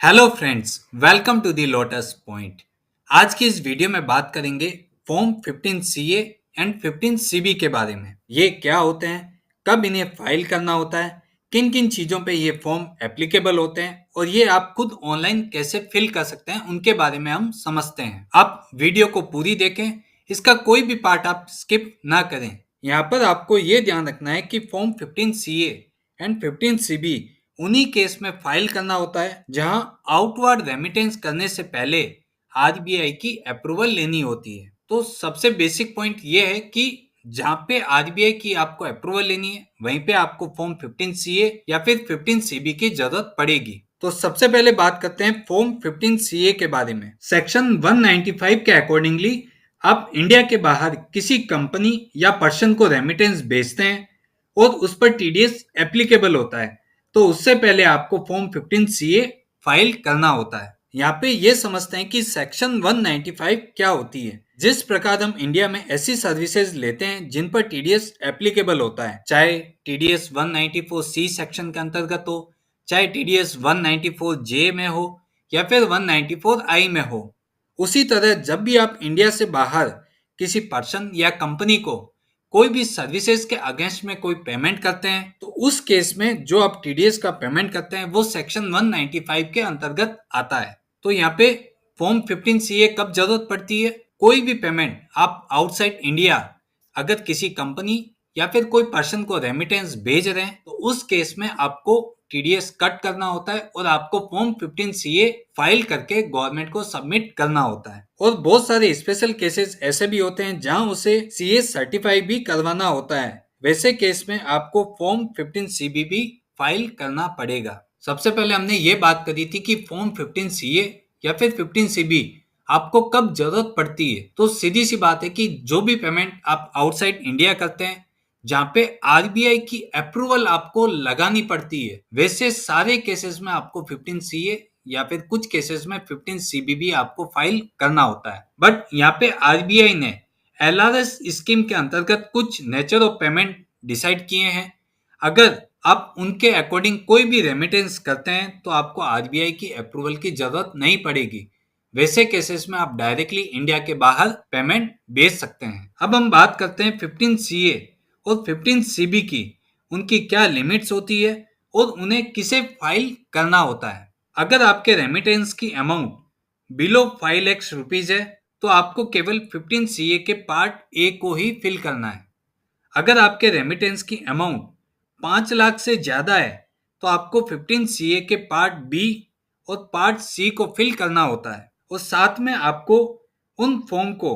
Hello friends, welcome to the Lotus Point. आज की इस वीडियो में बात करेंगे फॉर्म 15 सीए एंड 15 सीबी के बारे में। ये क्या होते हैं, कब इन्हें फाइल करना होता है, किन किन चीज़ों पे ये फॉर्म एप्लीकेबल होते हैं और ये आप खुद ऑनलाइन कैसे फिल कर सकते हैं, उनके बारे में हम समझते हैं। आप वीडियो को पूरी देखें, इसका कोई भी पार्ट आप स्किप ना करें। यहाँ पर आपको ये ध्यान रखना है कि फॉर्म 15 सीए एंड 15 सीबी उन्हीं केस में फाइल करना होता है जहां आउटवर्ड रेमिटेंस करने से पहले आरबीआई की अप्रूवल लेनी होती है। तो सबसे बेसिक पॉइंट ये है कि जहां पे आरबीआई की आपको अप्रूवल लेनी है वहीं पे आपको फॉर्म 15 सीए या फिर 15 सीबी की जरूरत पड़ेगी। तो सबसे पहले बात करते हैं फॉर्म 15 सीए के बारे में। सेक्शन 195 के अकॉर्डिंगली आप इंडिया के बाहर किसी कंपनी या पर्सन को रेमिटेंस भेजते हैं और उस पर टीडीएस एप्लीकेबल होता है, तो उससे पहले आपको फॉर्म 15 सीए फाइल करना होता है। यहाँ पे ये समझते हैं कि सेक्शन 195 क्या होती है। जिस प्रकार हम इंडिया में ऐसी सर्विसेज लेते हैं जिन पर टीडीएस एप्लीकेबल होता है, चाहे टीडीएस 194 सी सेक्शन के अंतर्गत हो, चाहे टीडीएस 194 जे में हो या फिर 194 आई में हो, उसी तरह जब भी आप इंडिया से बाहर किसी पर्सन या कंपनी को कोई भी सर्विसेज के अगेंस्ट में कोई पेमेंट करते हैं, तो उस केस में जो आप टीडीएस का पेमेंट करते हैं वो सेक्शन 195 के अंतर्गत आता है। तो यहाँ पे फॉर्म 15 सीए कब जरूरत पड़ती है? कोई भी पेमेंट आप आउटसाइड इंडिया अगर किसी कंपनी या फिर कोई पर्सन को रेमिटेंस भेज रहे हैं, तो उस केस में आपको टीडीएस कट करना होता है और आपको फॉर्म 15 सीए फाइल करके गवर्नमेंट को सबमिट करना होता है। और बहुत सारे स्पेशल केसेस ऐसे भी होते हैं जहां उसे सीए सर्टिफाई भी करवाना होता है। वैसे केस में आपको फॉर्म 15 सीबी भी फाइल करना पड़ेगा। सबसे पहले हमने ये बात करी थी कि फॉर्म 15 सीए या फिर 15 सीबी आपको कब जरूरत पड़ती है। तो सीधी सी बात है कि जो भी पेमेंट आप आउटसाइड इंडिया करते हैं जहां पे आरबीआई की अप्रूवल आपको लगानी पड़ती है, वैसे सारे केसेस में आपको 15 सीए या फिर कुछ केसेस में 15 सीबी भी आपको फाइल करना होता है। बट यहाँ पे आरबीआई ने एलआरएस स्कीम के अंतर्गत कुछ नेचर ऑफ पेमेंट डिसाइड किए हैं। अगर आप उनके अकॉर्डिंग कोई भी रेमिटेंस करते हैं तो आपको आरबीआई की अप्रूवल की जरूरत नहीं पड़ेगी। वैसे केसेस में आप डायरेक्टली इंडिया के बाहर पेमेंट भेज सकते हैं। अब हम बात करते हैं 15 सीए और 15 सीबी की, उनकी क्या लिमिट्स होती है और उन्हें किसे फाइल करना होता है। अगर आपके रेमिटेंस की अमाउंट बिलो 5 लाख रुपीज है तो आपको केवल 15 सीए के पार्ट ए को ही फिल करना है। अगर आपके रेमिटेंस की अमाउंट 5 लाख से ज्यादा है तो आपको 15 सीए के पार्ट बी और पार्ट सी को फिल करना होता है और साथ में आपको उन फॉर्म को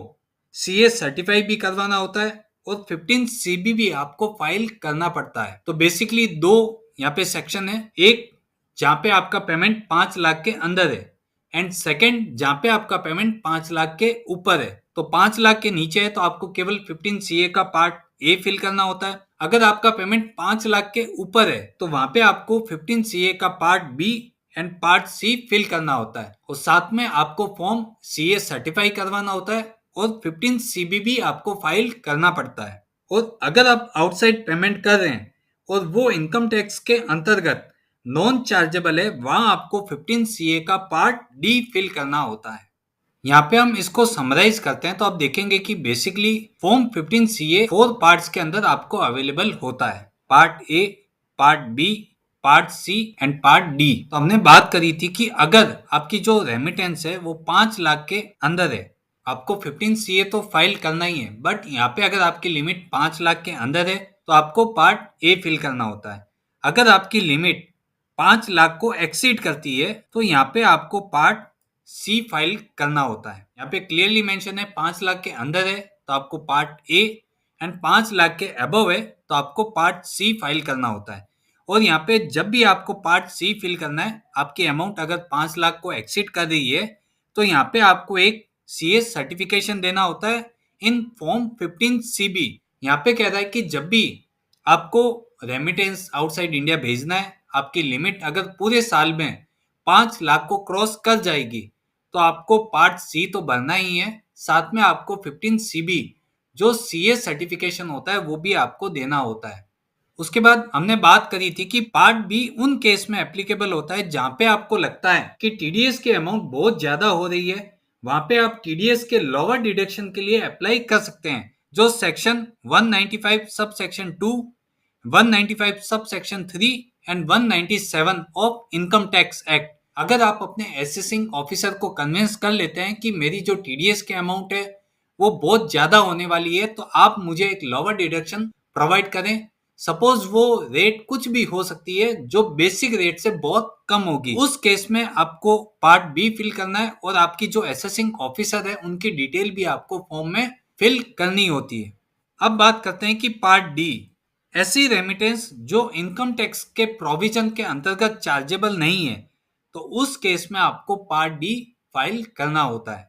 सीए सर्टिफाई भी करवाना होता है और 15 सीबी भी आपको फाइल करना पड़ता है। तो बेसिकली दो यहाँ पे सेक्शन है, एक जहाँ पे आपका पेमेंट 5 लाख के अंदर है एंड सेकंड जहाँ पे आपका पेमेंट 5 लाख के ऊपर है। तो 5 लाख के नीचे है तो आपको केवल 15 सीए का पार्ट ए फिल करना होता है। अगर आपका पेमेंट 5 लाख के ऊपर है तो वहां पे आपको 15 सीए का part B and part C fill करना होता है और साथ में आपको फॉर्म सीए सर्टिफाई करवाना होता है और 15 सीबी भी आपको फाइल करना पड़ता है। और अगर आप आउटसाइड पेमेंट कर रहे हैं और वो इनकम टैक्स के अंतर्गत नॉन चार्जेबल है, वहां आपको 15 सीए का पार्ट डी फिल करना होता है। यहाँ पे हम इसको समराइज करते हैं तो आप देखेंगे कि बेसिकली फॉर्म 15 सीए 4 पार्ट्स के अंदर आपको अवेलेबल होता है, part A, part B, part C and part D. तो हमने बात करी थी कि अगर आपकी जो रेमिटेंस है वो 5 लाख के अंदर है, आपको 15 सीए तो फाइल करना ही है, बट यहाँ पे अगर आपकी लिमिट 5 लाख के अंदर है तो आपको पार्ट ए फिल करना होता है। अगर आपकी लिमिट 5 लाख को एक्सीड करती है तो यहाँ पे आपको पार्ट सी फाइल करना होता है। यहाँ पे क्लियरली मेंशन है 5 लाख के अंदर है तो आपको पार्ट ए एंड 5 लाख के अबव है तो आपको पार्ट सी फाइल करना होता है। और यहाँ पे जब भी आपको पार्ट सी फिल करना है, आपकी अमाउंट अगर 5 लाख को एक्सीड कर रही है तो यहाँ पे आपको एक सीएस सर्टिफिकेशन देना होता है इन फॉर्म 15 सीबी। यहाँ पे कह रहा है कि जब भी आपको रेमिटेंस आउटसाइड इंडिया भेजना है, आपकी लिमिट अगर पूरे साल में 5 लाख को क्रॉस कर जाएगी तो आपको पार्ट सी तो भरना ही है, साथ में आपको 15 सीबी जो सीए सर्टिफिकेशन होता है वो भी आपको देना होता है। उसके बाद हमने बात करी थी कि पार्ट बी उन केस में एप्लीकेबल होता है जहां पे आपको लगता है कि टीडीएस की अमाउंट बहुत ज्यादा हो रही है। वहां पे आप टीडीएस के लोअर डिडक्शन के लिए अप्लाई कर सकते हैं, जो section 195 sub section 2, 195 sub section 3 and 197 of income tax act. अगर आप अपने असेसिंग ऑफिसर को कन्विंस कर लेते हैं कि मेरी जो टीडीएस की अमाउंट है वो बहुत ज्यादा होने वाली है, तो आप मुझे एक लोअर डिडक्शन प्रोवाइड करें। सपोज वो रेट कुछ भी हो सकती है जो बेसिक रेट से बहुत कम होगी, उस केस में आपको पार्ट बी फिल करना है और आपकी जो असेसिंग ऑफिसर है उनकी डिटेल भी आपको फॉर्म में फिल करनी होती है। अब बात करते हैं कि पार्ट डी, ऐसी रेमिटेंस जो इनकम टैक्स के प्रोविजन के अंतर्गत चार्जेबल नहीं है, तो उस केस में आपको पार्ट डी फाइल करना होता है।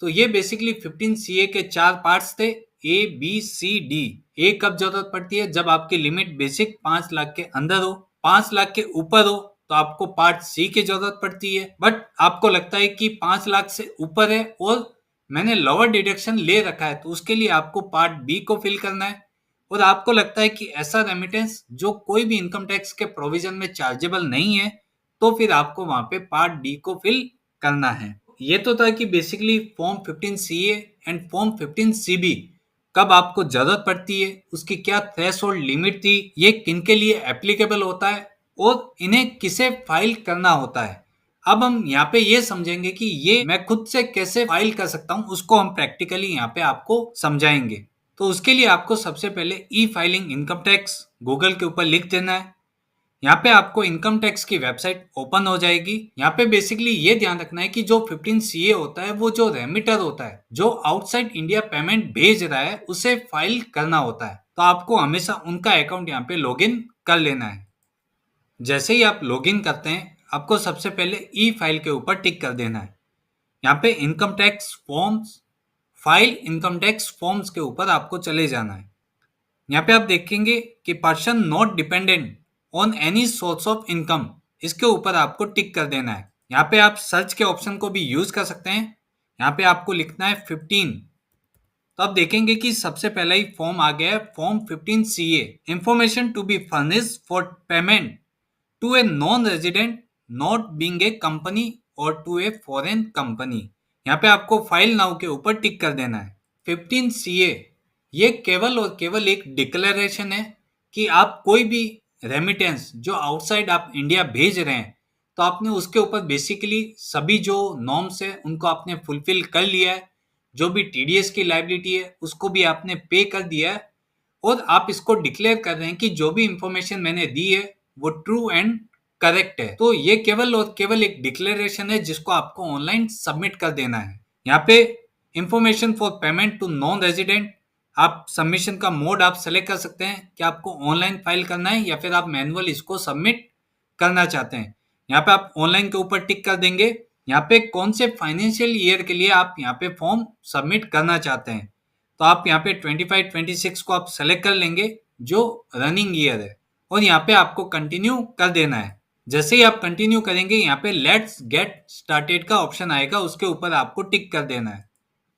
तो ये बेसिकली 15 सीए के 4 पार्ट्स थे, ए बी सी डी। ए कब जरूरत पड़ती है? जब आपकी लिमिट बेसिक 5 लाख के अंदर हो, 5 लाख के ऊपर हो तो आपको पार्ट सी की जरूरत पड़ती है। बट आपको लगता है कि 5 लाख से ऊपर है और मैंने लोअर डिडक्शन ले रखा है, तो उसके लिए आपको पार्ट बी को फिल करना है। और आपको लगता है कि ऐसा रेमिटेंस जो कोई भी इनकम टैक्स के प्रोविजन में चार्जेबल नहीं है, तो फिर आपको वहां पे पार्ट डी को फिल करना है। ये तो था कि basically form 15 CA and form 15 CB कब आपको जरूरत पड़ती है, उसकी क्या थ्रेशोल्ड लिमिट थी, ये किनके लिए एप्लीकेबल होता है और इन्हें किसे फाइल करना होता है। अब हम यहाँ पे ये समझेंगे कि ये मैं खुद से कैसे फाइल कर सकता हूँ, उसको हम प्रैक्टिकली यहाँ पे आपको समझाएंगे। तो उसके लिए आपको सबसे पहले ई फाइलिंग इनकम टैक्स गूगल के ऊपर लिख देना है। यहाँ पे आपको इनकम टैक्स की वेबसाइट ओपन हो जाएगी। यहाँ पे बेसिकली ये ध्यान रखना है कि जो 15 सीए होता है वो जो रेमिटर होता है, जो आउटसाइड इंडिया पेमेंट भेज रहा है, उसे फाइल करना होता है। तो आपको हमेशा उनका अकाउंट यहाँ पे लॉगिन कर लेना है। जैसे ही आप लॉगिन करते हैं, आपको सबसे पहले ई फाइल के ऊपर टिक कर देना है। यहाँ पे income tax forms, file income tax forms के ऊपर आपको चले जाना है। यहाँ पे आप देखेंगे कि person not dependent on any source of income, इसके ऊपर आपको टिक कर देना है। यहाँ पे आप सर्च के ऑप्शन को भी यूज कर सकते हैं। यहाँ पे आपको लिखना है 15। तो आप देखेंगे कि सबसे पहला ही फॉर्म आ गया है, form 15 CA, information to be furnished for payment to a non resident not being a company और टू ए फॉरेन कंपनी। यहाँ पे आपको फाइल नाउ के ऊपर टिक कर देना है। 15 सीए ये केवल और केवल एक डिक्लेरेशन है कि आप कोई भी रेमिटेंस जो आउटसाइड आप इंडिया भेज रहे हैं, तो आपने उसके ऊपर बेसिकली सभी जो नॉर्म्स है उनको आपने फुलफिल कर लिया है। जो भी टीडीएस की लायबिलिटी है उसको भी आपने पे कर दिया है और आप इसको डिक्लेयर कर रहे हैं कि जो भी इंफॉर्मेशन मैंने दी है वो ट्रू एंड करेक्ट है। तो ये केवल और केवल एक डिक्लेरेशन है जिसको आपको ऑनलाइन सबमिट कर देना है। यहाँ पे information for payment to non resident, आप सबमिशन का मोड आप सेलेक्ट कर सकते हैं कि आपको ऑनलाइन फाइल करना है या फिर आप मैनुअल इसको सबमिट करना चाहते हैं। यहाँ पे आप ऑनलाइन के ऊपर टिक कर देंगे। यहाँ पे कौन से फाइनेंशियल ईयर के लिए आप यहाँ पे फॉर्म सबमिट करना चाहते हैं, तो आप यहाँ पे 25-26 को आप सेलेक्ट कर लेंगे जो रनिंग ईयर है और यहाँ पे आपको कंटिन्यू कर देना है। जैसे ही आप कंटिन्यू करेंगे, यहाँ पे लेट्स गेट स्टार्टेड का ऑप्शन आएगा, उसके ऊपर आपको टिक कर देना है।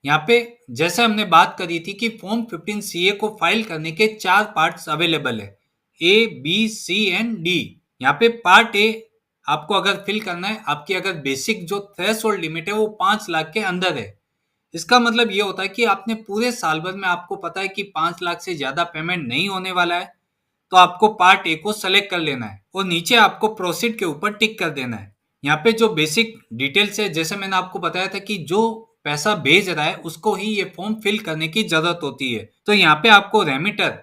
यहाँ पे जैसे हमने बात करी थी कि फॉर्म 15 सीए को फाइल करने के 4 पार्ट्स अवेलेबल है, A B C and D. यहाँ पे पार्ट ए आपको अगर फिल करना है, आपकी अगर बेसिक जो थ्रेशोल्ड लिमिट है वो 5 लाख के अंदर है। इसका मतलब ये होता है कि आपने पूरे साल भर में आपको पता है कि 5 लाख से ज्यादा पेमेंट नहीं होने वाला है, तो आपको पार्ट ए को सेलेक्ट कर लेना है और नीचे आपको प्रोसीड के ऊपर टिक कर देना है। यहाँ पे जो बेसिक डिटेल्स है, जैसे मैंने आपको बताया था कि जो पैसा भेज रहा है उसको ही ये फॉर्म फिल करने की जरूरत होती है। तो यहाँ पे आपको रेमिटर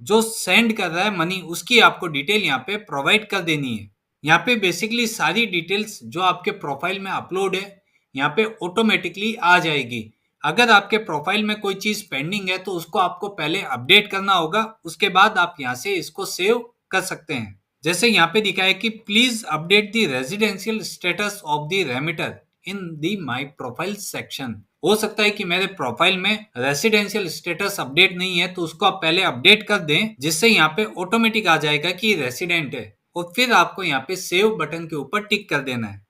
जो सेंड कर रहा है मनी, उसकी आपको डिटेल यहाँ पे प्रोवाइड कर देनी है। यहाँ पे बेसिकली सारी डिटेल्स जो आपके प्रोफाइल में अपलोड है यहाँ पे ऑटोमेटिकली आ जाएगी। अगर आपके प्रोफाइल में कोई चीज पेंडिंग है तो उसको आपको पहले अपडेट करना होगा, उसके बाद आप यहाँ से इसको सेव कर सकते हैं। जैसे यहाँ पे दिखा है कि please update the residential status of the remitter in the my profile section. हो सकता है कि मेरे प्रोफाइल में रेसिडेंशियल स्टेटस अपडेट नहीं है, तो उसको आप पहले अपडेट कर दें, जिससे यहाँ पे ऑटोमेटिक आ जाएगा कि रेसिडेंट है और फिर आपको यहाँ पे सेव बटन के ऊपर टिक कर देना है।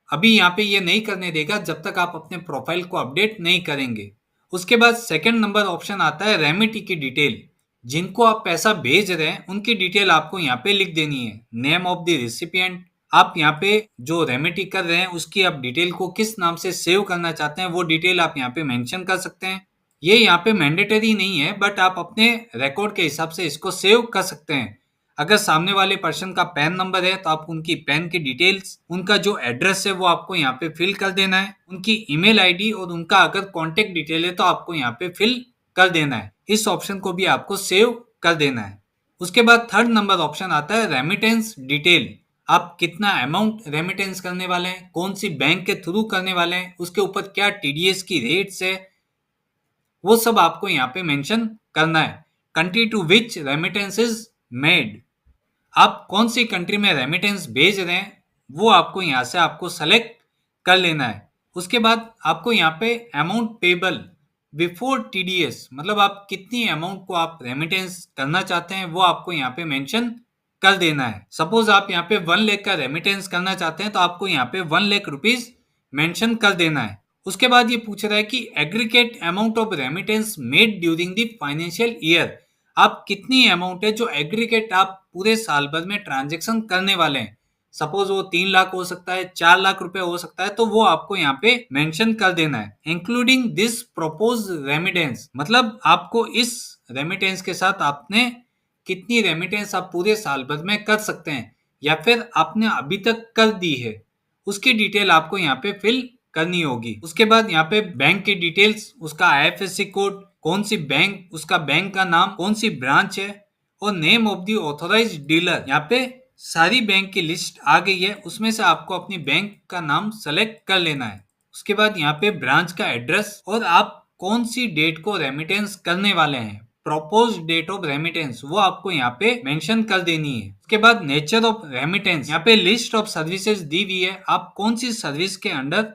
अभी यहाँ पे ये नहीं करने देगा जब तक आप अपने प्रोफाइल को अपडेट नहीं करेंगे। उसके बाद सेकंड नंबर ऑप्शन आता है रेमिटी की डिटेल। जिनको आप पैसा भेज रहे हैं उनकी डिटेल आपको यहाँ पे लिख देनी है। नेम ऑफ द रिसिपिएंट, आप यहाँ पे जो रेमेडी कर रहे हैं उसकी आप डिटेल को किस नाम से सेव करना चाहते हैं वो डिटेल आप यहाँ पे मेंशन कर सकते हैं। ये यहाँ पे मैंडेटरी नहीं है, बट आप अपने रिकॉर्ड के हिसाब से इसको सेव कर सकते हैं। अगर सामने वाले पर्सन का पैन नंबर है तो आप उनकी पैन की डिटेल्स, उनका जो एड्रेस है वो आपको यहाँ पे फिल कर देना है, उनकी ईमेल आईडी और उनका अगर कॉन्टेक्ट डिटेल है तो आपको यहाँ पे फिल कर देना है। इस ऑप्शन को भी आपको सेव कर देना है। उसके बाद थर्ड नंबर ऑप्शन आता है रेमिटेंस डिटेल। आप कितना अमाउंट रेमिटेंस करने वाले हैं, कौन सी बैंक के थ्रू करने वाले हैं, उसके ऊपर क्या टीडीएस की रेट्स है, वो सब आपको यहाँ पे मेंशन करना है। Country to which remittance is made, आप कौन सी कंट्री में रेमिटेंस भेज रहे हैं वो आपको यहाँ से आपको सेलेक्ट कर लेना है। उसके बाद आपको यहाँ पे अमाउंट पेबल बिफोर टीडीएस, मतलब आप कितनी अमाउंट को आप रेमिटेंस करना चाहते हैं वो आपको यहाँ पे मेंशन कर देना है। सपोज आप यहाँ पे 1 लाख का रेमिटेंस करना चाहते हैं तो आपको यहाँ पे 1 लाख रुपीज मेंशन कर देना है। उसके बाद ये पूछ रहा है कि aggregate amount of remittance made during the financial year, आप कितनी अमाउंट है जो एग्रीगेट आप पूरे साल भर में ट्रांजेक्शन करने वाले हैं। सपोज वो 3 लाख हो सकता है, 4 लाख रुपए हो सकता है, तो वो आपको यहाँ पे मेंशन कर देना है। इंक्लूडिंग दिस प्रपोज रेमिटेंस, मतलब आपको इस रेमिटेंस के साथ आपने कितनी रेमिटेंस आप पूरे साल भर में कर सकते हैं या फिर आपने अभी तक कर दी है, उसकी डिटेल आपको यहाँ पे फिल करनी होगी। उसके बाद यहाँ पे बैंक की डिटेल्स, उसका आईएफएससी कोड, कौन सी बैंक, उसका बैंक का नाम, कौन सी ब्रांच है, और name of the authorised dealer. यहाँ पे सारी बैंक की लिस्ट आ गई है, उसमें से आपको अपनी बैंक का नाम सेलेक्ट कर लेना है। उसके बाद यहाँ पे ब्रांच का एड्रेस और आप कौन सी डेट को रेमिटेंस करने वाले हैं, प्रोपोज डेट ऑफ रेमिटेंस, वो आपको यहाँ पे मेंशन कर देनी है। उसके बाद नेचर ऑफ रेमिटेंस, यहाँ पे लिस्ट ऑफ सर्विसेज दी हुई है, आप कौन सी सर्विस के अंडर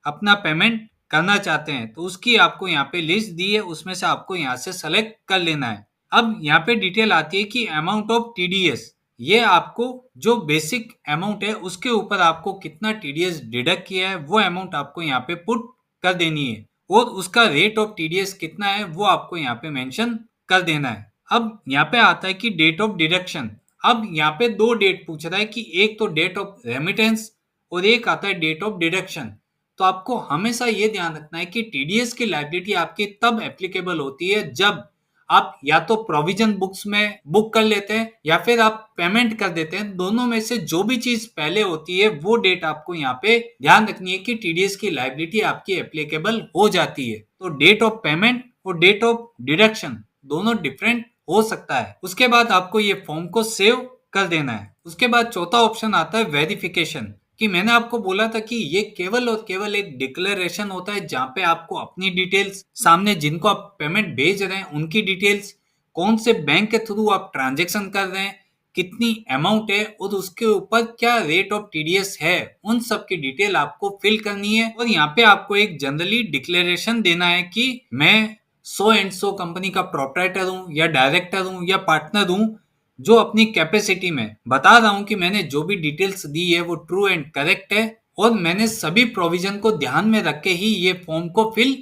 अपना पेमेंट करना चाहते हैं तो उसकी आपको यहाँ पे लिस्ट दी है, उसमें से आपको यहाँ से सेलेक्ट कर लेना है। अब यहाँ पे डिटेल आती है कि अमाउंट ऑफ टीडीएस, ये आपको जो बेसिक अमाउंट है उसके ऊपर आपको कितना टीडीएस डिडक्ट किया है वो अमाउंट आपको यहाँ पे पुट कर देनी है, और उसका रेट ऑफ टीडीएस कितना है वो आपको यहाँ पे मेंशन कर देना है। अब यहाँ पे आता है कि डेट ऑफ डिडक्शन। अब यहाँ पे 2 डेट पूछ रहा है कि एक तो डेट ऑफ रेमिटेंस और एक आता है डेट ऑफ डिडक्शन। तो आपको हमेशा ये ध्यान रखना है कि टीडीएस की लायबिलिटी आपकी तब एप्लीकेबल होती है जब आप या तो प्रोविजन बुक्स में बुक कर लेते हैं या फिर आप पेमेंट कर देते हैं। दोनों में से जो भी चीज पहले होती है वो डेट आपको यहाँ पे ध्यान रखनी है कि टीडीएस की लायबिलिटी आपकी एप्लीकेबल हो जाती है। तो डेट ऑफ पेमेंट और डेट ऑफ डिडक्शन दोनों डिफरेंट हो सकता है। उसके बाद आपको ये फॉर्म को सेव कर देना है। उसके बाद चौथा ऑप्शन आता है वेरिफिकेशन, कि मैंने आपको बोला था कि ये केवल और केवल एक डिक्लेरेशन होता है जहां पे आपको अपनी डिटेल्स, सामने जिनको आप पेमेंट भेज रहे हैं उनकी डिटेल्स, कौन से बैंक के थ्रू आप ट्रांजैक्शन कर रहे हैं, कितनी अमाउंट है और उसके ऊपर क्या रेट ऑफ टीडीएस है, उन सब की डिटेल आपको फिल करनी है। और यहाँ पे आपको एक जनरली डिक्लेरेशन देना है कि मैं सो एंड सो कंपनी का प्रोप्राइटर हूँ या डायरेक्टर हूँ या पार्टनर हूँ, जो अपनी कैपेसिटी में बता रहा हूं कि मैंने जो भी डिटेल्स दी है वो ट्रू एंड करेक्ट है और मैंने सभी प्रोविजन को ध्यान में रख के ही ये फॉर्म को फिल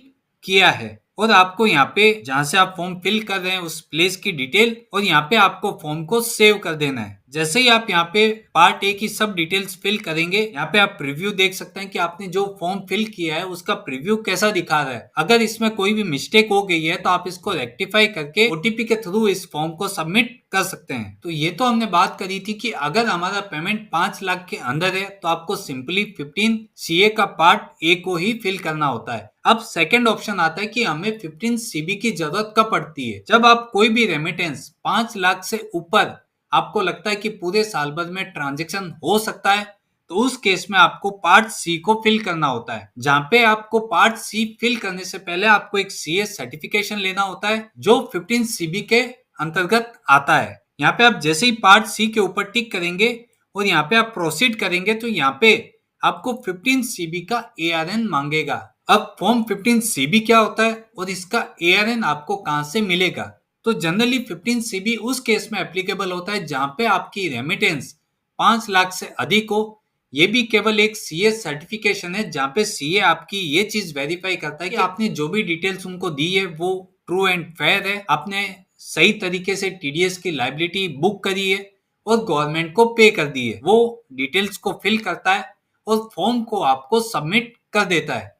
किया है। और आपको यहाँ पे जहां से आप फॉर्म फिल कर रहे हैं उस प्लेस की डिटेल और यहाँ पे आपको फॉर्म को सेव कर देना है। जैसे ही आप यहाँ पे पार्ट ए की सब डिटेल्स फिल करेंगे, यहाँ पे आप प्रीव्यू देख सकते हैं कि आपने जो फॉर्म फिल किया है उसका प्रीव्यू कैसा दिखा रहा है। अगर इसमें कोई भी मिस्टेक हो गई है तो आप इसको रेक्टिफाई करके ओटीपी के थ्रू इस फॉर्म को सबमिट कर सकते हैं। तो ये तो हमने बात करी थी कि अगर हमारा पेमेंट 5 लाख के अंदर है तो आपको सिंपली 15 सीए का पार्ट ए को ही फिल करना होता है। अब सेकंड ऑप्शन आता है कि हमें 15 सीबी की जरूरत कब पड़ती है, जब आप कोई भी रेमिटेंस 5 लाख से ऊपर आपको लगता है कि पूरे साल भर में ट्रांजैक्शन हो सकता है, तो उस केस में आपको पार्ट सी को फिल करना होता है। जहां पे आपको पार्ट सी फिल करने से पहले आपको एक सीएस सर्टिफिकेशन लेना होता है जो 15 सीबी के अंतर्गत आता है। यहाँ पे आप जैसे ही पार्ट सी के ऊपर टिक करेंगे और यहाँ पे आप प्रोसीड करेंगे तो यहाँ पे आपको 15 सीबी का एआरएन मांगेगा। अब फॉर्म 15 सीबी क्या होता है और इसका एआरएन आपको कहां से मिलेगा, तो जनरली 15 सीबी उस केस में एप्लीकेबल होता है जहां पे आपकी रेमिटेंस 5 लाख से अधिक हो। ये भी केवल एक सीए सर्टिफिकेशन है जहां पे सीए आपकी ये चीज वेरीफाई करता है कि आपने जो भी डिटेल्स उनको दी है वो ट्रू एंड फेयर है, आपने सही तरीके से टीडीएस की लायबिलिटी बुक करी है और गवर्नमेंट को पे कर दी है। वो डिटेल्स को फिल करता है और फॉर्म को आपको सबमिट कर देता है।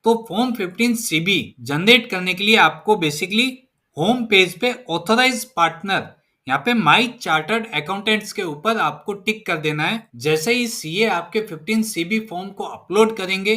तो फॉर्म 15 सीबी जनरेट करने के लिए आपको बेसिकली होम पेज पे ऑथराइज पार्टनर, यहाँ पे माई चार्टर्ड अकाउंटेंट्स के ऊपर आपको टिक कर देना है। जैसे ही सीए आपके 15 सीबी फॉर्म को अपलोड करेंगे,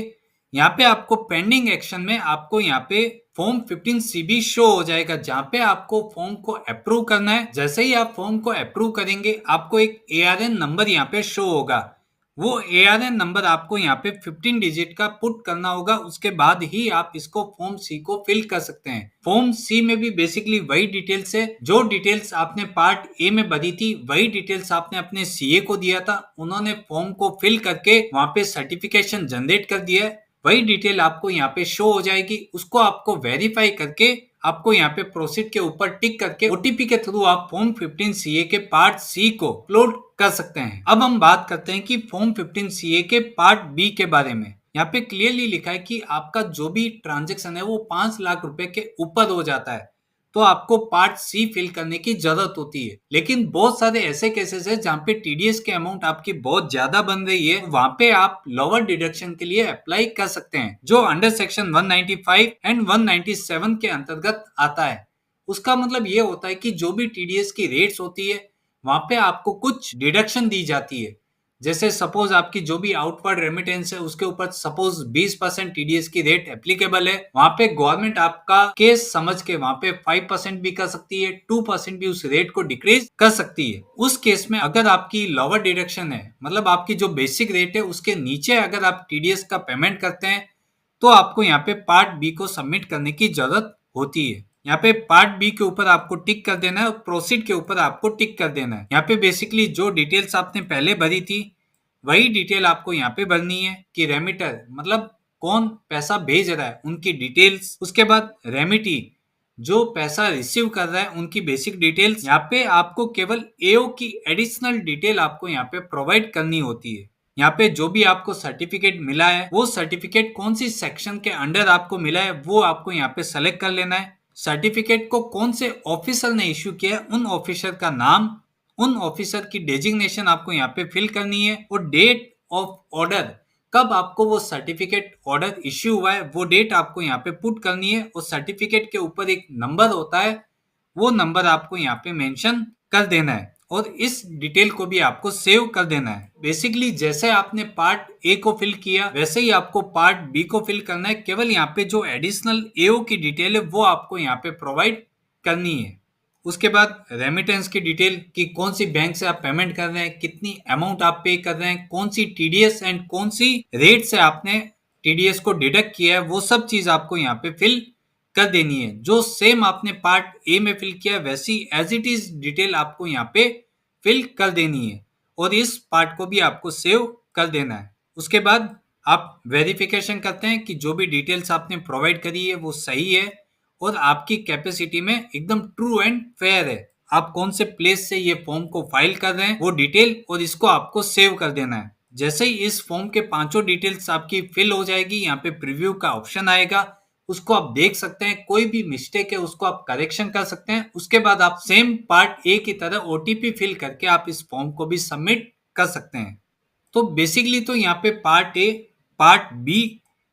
यहाँ पे आपको पेंडिंग एक्शन में आपको यहाँ पे फॉर्म 15 सीबी शो हो जाएगा, जहाँ पे आपको फॉर्म को अप्रूव करना है। जैसे ही आप फॉर्म को अप्रूव करेंगे, आपको एक एआरएन नंबर यहाँ पे शो होगा। वो एआरएन नंबर आपको यहाँ पे 15 डिजिट का पुट करना होगा। उसके बाद ही आप इसको फॉर्म सी को फिल कर सकते हैं। फॉर्म सी में भी बेसिकली वही डिटेल्स है, जो डिटेल्स आपने पार्ट ए में भरी थी वही डिटेल्स आपने अपने सीए को दिया था। उन्होंने फॉर्म को फिल करके वहां पे सर्टिफिकेशन जनरेट कर दिया है। वही डिटेल आपको यहाँ पे शो हो जाएगी। उसको आपको वेरीफाई करके आपको यहाँ पे प्रोसीड के ऊपर टिक करके ओटीपी के थ्रू आप फॉर्म 15 सीए के पार्ट सी को अपलोड कर सकते हैं। अब हम बात करते हैं कि फॉर्म 15 सीए के पार्ट बी के बारे में। यहाँ पे क्लियरली लिखा है कि आपका जो भी ट्रांजेक्शन है वो 5 लाख रुपए के ऊपर हो जाता है तो आपको पार्ट सी फिल करने की जरूरत होती है। लेकिन बहुत सारे ऐसे केसेस है जहाँ पे टीडीएस के अमाउंट आपकी बहुत ज्यादा बन रही है, वहाँ पे आप लोअर डिडक्शन के लिए अप्लाई कर सकते हैं, जो अंडर सेक्शन 195 एंड 197 के अंतर्गत आता है। उसका मतलब ये होता है कि जो भी टीडीएस की रेट्स होती है वहां पे आपको कुछ डिडक्शन दी जाती है। जैसे सपोज आपकी जो भी आउटवर्ड रेमिटेंस है उसके ऊपर सपोज 20% टीडीएस की रेट एप्लीकेबल है, वहां पे गवर्नमेंट आपका केस समझ के वहां पे 5% भी कर सकती है, 2% भी उस रेट को डिक्रीज कर सकती है। उस केस में अगर आपकी लोअर डिडक्शन है, मतलब आपकी जो बेसिक रेट है उसके नीचे अगर आप टीडीएस का पेमेंट करते हैं तो आपको यहाँ पे पार्ट बी को सबमिट करने की जरूरत होती है। यहाँ पे पार्ट बी के ऊपर आपको टिक कर देना है और प्रोसीड के ऊपर आपको टिक कर देना है। यहाँ पे बेसिकली जो डिटेल्स आपने पहले भरी थी वही डिटेल आपको यहाँ पे भरनी है कि रेमिटर मतलब कौन पैसा भेज रहा है उनकी डिटेल्स, उसके बाद रेमिटी जो पैसा रिसीव कर रहा है उनकी बेसिक डिटेल्स। यहाँ पे आपको केवल एओ की एडिशनल डिटेल आपको यहाँ पे प्रोवाइड करनी होती है। यहाँ पे जो भी आपको सर्टिफिकेट मिला है वो सर्टिफिकेट कौन सी सेक्शन के अंडर आपको मिला है वो आपको यहाँ पे सेलेक्ट कर लेना है। सर्टिफिकेट को कौन से ऑफिसर ने इश्यू किया है उन ऑफिसर का नाम, उन ऑफिसर की डेजिग्नेशन आपको यहाँ पे फिल करनी है और डेट ऑफ ऑर्डर, कब आपको वो सर्टिफिकेट ऑर्डर इश्यू हुआ है वो डेट आपको यहाँ पे पुट करनी है। और सर्टिफिकेट के ऊपर एक नंबर होता है, वो नंबर आपको यहाँ पे मेंशन कर देना है और इस डिटेल को भी आपको सेव कर देना है। बेसिकली जैसे आपने पार्ट ए को फिल किया वैसे ही आपको पार्ट बी को फिल करना है। केवल यहाँ पे जो एडिशनल एओ की डिटेल है वो आपको यहाँ पे प्रोवाइड करनी है। उसके बाद रेमिटेंस की डिटेल कि कौन सी बैंक से आप पेमेंट कर रहे हैं, कितनी अमाउंट आप पे कर रहे हैं, कौन सी टीडीएस एंड कौन सी रेट से आपने टीडीएस को डिडक्ट किया है, वो सब चीज आपको यहाँ पे फिल कर देनी है। जो सेम आपने पार्ट ए में फिल किया वैसी एज इट इज डिटेल आपको यहाँ पे फिल कर देनी है और इस पार्ट को भी आपको सेव कर देना है। उसके बाद आप वेरिफिकेशन करते हैं कि जो भी डिटेल्स आपने प्रोवाइड करी है वो सही है और आपकी कैपेसिटी में एकदम ट्रू एंड फेयर है। आप कौन से प्लेस से ये फॉर्म को फाइल कर रहे हैं वो डिटेल और इसको आपको सेव कर देना है। जैसे ही इस फॉर्म के पांचों डिटेल्स आपकी फिल हो जाएगी, यहाँ पे प्रीव्यू का ऑप्शन आएगा, उसको आप देख सकते हैं। कोई भी मिस्टेक है उसको आप करेक्शन कर सकते हैं। उसके बाद आप सेम पार्ट ए की तरह ओटीपी फिल करके आप इस फॉर्म को भी सबमिट कर सकते हैं। तो बेसिकली तो यहाँ पे part A, part B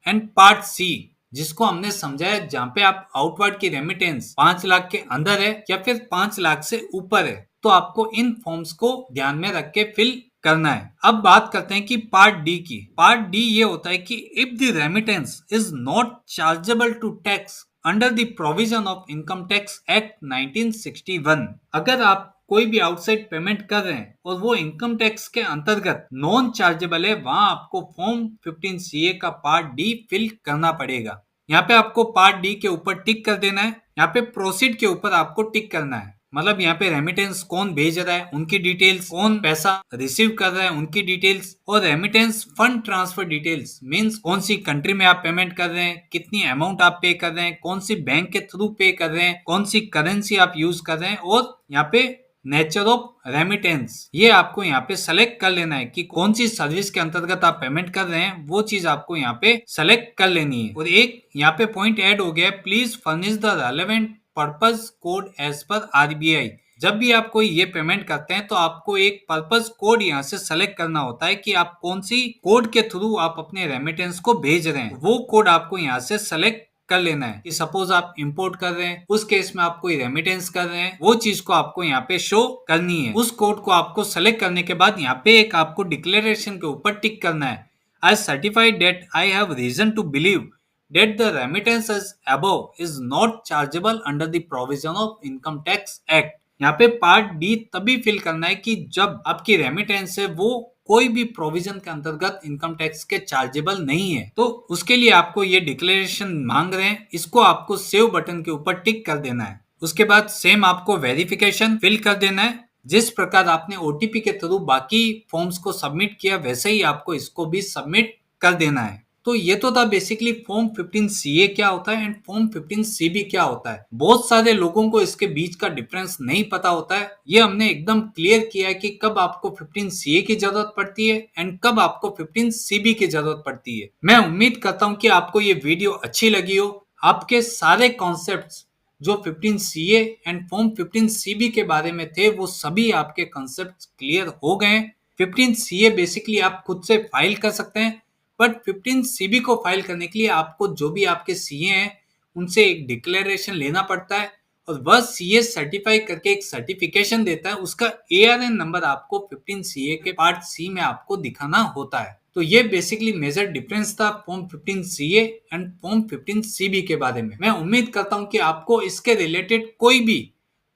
and part C जिसको हमने समझाया, जहाँ पे आप आउटवर्ड की रेमिटेंस 5 लाख के अंदर है या फिर 5 लाख से ऊपर है, तो आपको इन फॉर्म्स को ध्यान में रख के फिल करना है। अब बात करते हैं कि पार्ट डी की। पार्ट डी ये होता है कि if the remittance is not chargeable to tax under the provision of income tax act 1961, अगर आप कोई भी आउटसाइड पेमेंट कर रहे हैं और वो इनकम टैक्स के अंतर्गत नॉन चार्जेबल है, वहां आपको फॉर्म 15 सीए का पार्ट डी फिल करना पड़ेगा। यहाँ पे आपको पार्ट डी के ऊपर टिक कर देना है। यहाँ पे प्रोसीड के ऊपर आपको टिक करना है, मतलब यहाँ पे रेमिटेंस कौन भेज रहा है उनकी डिटेल्स, कौन पैसा रिसीव कर रहा है उनकी डिटेल्स, और remittance fund transfer details means कौन सी कंट्री में आप पेमेंट कर रहे हैं, कितनी अमाउंट आप पे कर रहे हैं, कौन सी बैंक के थ्रू पे कर रहे हैं, कौन सी करेंसी आप यूज कर रहे हैं, और यहाँ पे नेचर ऑफ रेमिटेंस ये आपको यहाँ पे सेलेक्ट कर लेना है कि कौन सी सर्विस के अंतर्गत आप पेमेंट कर रहे हैं, वो चीज आपको यहाँ पे सेलेक्ट कर लेनी है। और एक यहाँ पे पॉइंट ऐड हो गया है, please furnish the relevant purpose code as per RBI. जब भी आप कोई ये पेमेंट करते हैं तो आपको एक पर्पस कोड यहाँ से सेलेक्ट करना होता है कि आप कौन सी कोड के थ्रू आप अपने रेमिटेंस को भेज रहे हैं। वो कोड आपको यहाँ से सेलेक्ट कर लेना है कि सपोज आप इंपोर्ट कर रहे हैं, उस केस में आप कोई रेमिटेंस कर रहे हैं, वो चीज को आपको यहाँ पे शो करनी है। उस कोड को आपको सेलेक्ट करने के बाद यहाँ पे एक आपको डिक्लेरेशन के ऊपर टिक करना है। I certified that I have reason to believe that the remittances above is not chargeable under the provision of Income Tax Act। यहाँ पे पार्ट डी तभी फिल करना है कि जब आपकी रेमिटेंस है वो कोई भी प्रोविजन के अंतर्गत इनकम टैक्स के चार्जेबल नहीं है। तो उसके लिए आपको ये डिक्लेरेशन मांग रहे हैं, इसको आपको सेव बटन के ऊपर टिक कर देना है। उसके बाद सेम आपको वेरिफिकेशन फिल कर देना है। जिस प्रकार आपने ओटीपी के थ्रू बाकी फॉर्म्स को सबमिट किया वैसे ही आपको इसको भी सबमिट कर देना है। तो ये तो था बेसिकली फॉर्म 15 सीए क्या होता है एंड फॉर्म 15 सीबी क्या होता है। बहुत सारे लोगों को इसके बीच का डिफरेंस नहीं पता होता है। ये हमने एकदम क्लियर किया है कि कब आपको 15 सीए की जरूरत पड़ती है एंड कब आपको 15 सीबी की जरूरत पड़ती है। मैं उम्मीद करता हूँ कि आपको ये वीडियो अच्छी लगी हो। आपके सारे कॉन्सेप्ट्स जो 15 सीए एंड फॉर्म 15 सीबी के बारे में थे वो सभी आपके कॉन्सेप्ट्स क्लियर हो गए। 15 सीए बेसिकली आप खुद से फाइल कर सकते हैं, बट 15 सीबी को फाइल करने के लिए आपको जो भी आपके सीए हैं उनसे एक डिक्लेरेशन लेना पड़ता है और वह सीए सर्टिफाई करके एक सर्टिफिकेशन देता है। उसका एआरएन नंबर आपको 15 सीए के पार्ट सी में आपको दिखाना होता है। तो ये बेसिकली मेजर डिफरेंस था form 15 CA and form 15 CB के बारे में। मैं उम्मीद करता हूँ कि आपको इसके रिलेटेड कोई भी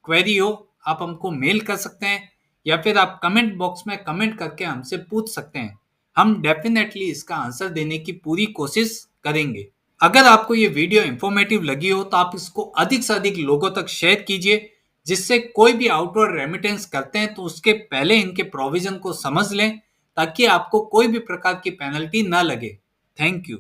क्वेरी हो आप हमको मेल कर सकते हैं या फिर आप कमेंट बॉक्स में कमेंट करके हमसे पूछ सकते हैं। हम डेफिनेटली इसका आंसर देने की पूरी कोशिश करेंगे। अगर आपको ये वीडियो इंफॉर्मेटिव लगी हो तो आप इसको अधिक से अधिक लोगों तक शेयर कीजिए, जिससे कोई भी आउटवर्ड रेमिटेंस करते हैं तो उसके पहले इनके प्रोविजन को समझ लें ताकि आपको कोई भी प्रकार की पेनल्टी ना लगे। Thank you.